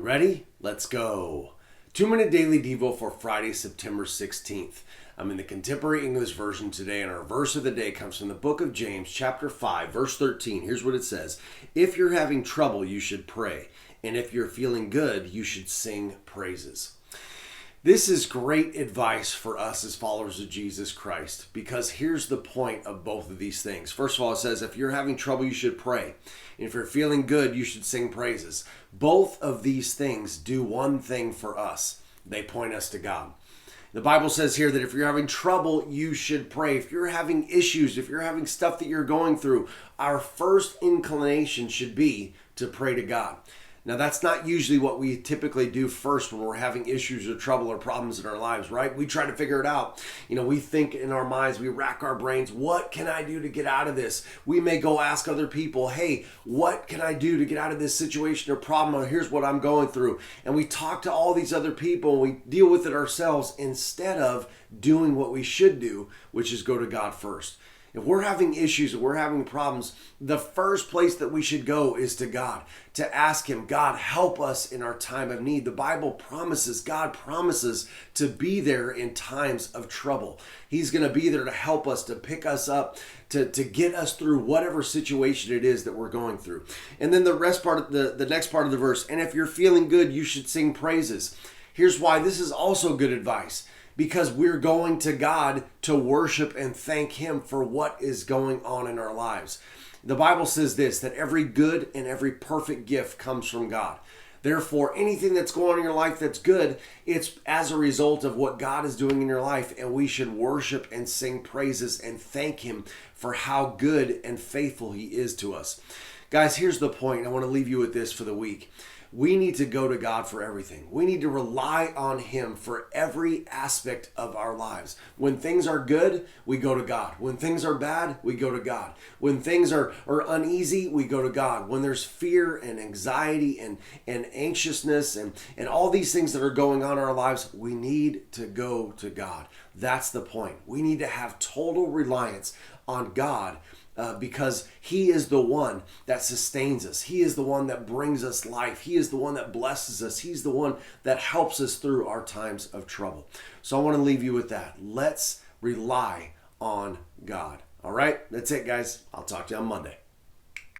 Ready? Let's go. 2-minute daily Devo for Friday, September 16th. I'm in the Contemporary English Version today, and our verse of the day comes from the book of James, chapter 5, verse 13. Here's what it says. If you're having trouble, you should pray. And if you're feeling good, you should sing praises. This is great advice for us as followers of Jesus Christ, because here's the point of both of these things. First of all, it says, if you're having trouble, you should pray. And if you're feeling good, you should sing praises. Both of these things do one thing for us. They point us to God. The Bible says here that if you're having trouble, you should pray. If you're having issues, if you're having stuff that you're going through, our first inclination should be to pray to God. Now, that's not usually what we typically do first when we're having issues or trouble or problems in our lives, right? We try to figure it out. We think in our minds, we rack our brains, what can I do to get out of this? We may go ask other people, hey, what can I do to get out of this situation or problem? Or here's what I'm going through. And we talk to all these other people and we deal with it ourselves instead of doing what we should do, which is go to God first. If we're having issues, if we're having problems, the first place that we should go is to God, to ask Him, God, help us in our time of need. The Bible promises, God promises to be there in times of trouble. He's going to be there to help us, to pick us up, to get us through whatever situation it is that we're going through. And then the next part of the verse, and if you're feeling good, you should sing praises. Here's why this is also good advice. Because we're going to God to worship and thank Him for what is going on in our lives. The Bible says this, that every good and every perfect gift comes from God. Therefore, anything that's going on in your life that's good, it's as a result of what God is doing in your life, and we should worship and sing praises and thank Him for how good and faithful He is to us. Guys, here's the point. I want to leave you with this for the week. We need to go to God for everything. We need to rely on Him for every aspect of our lives. When things are good, we go to God. When things are bad, we go to God. When things are uneasy, we go to God. When there's fear and anxiety and anxiousness and all these things that are going on in our lives, we need to go to God. That's the point. We need to have total reliance on God. Because He is the one that sustains us. He is the one that brings us life. He is the one that blesses us. He's the one that helps us through our times of trouble. So I want to leave you with that. Let's rely on God. All right, that's it, guys. I'll talk to you on Monday.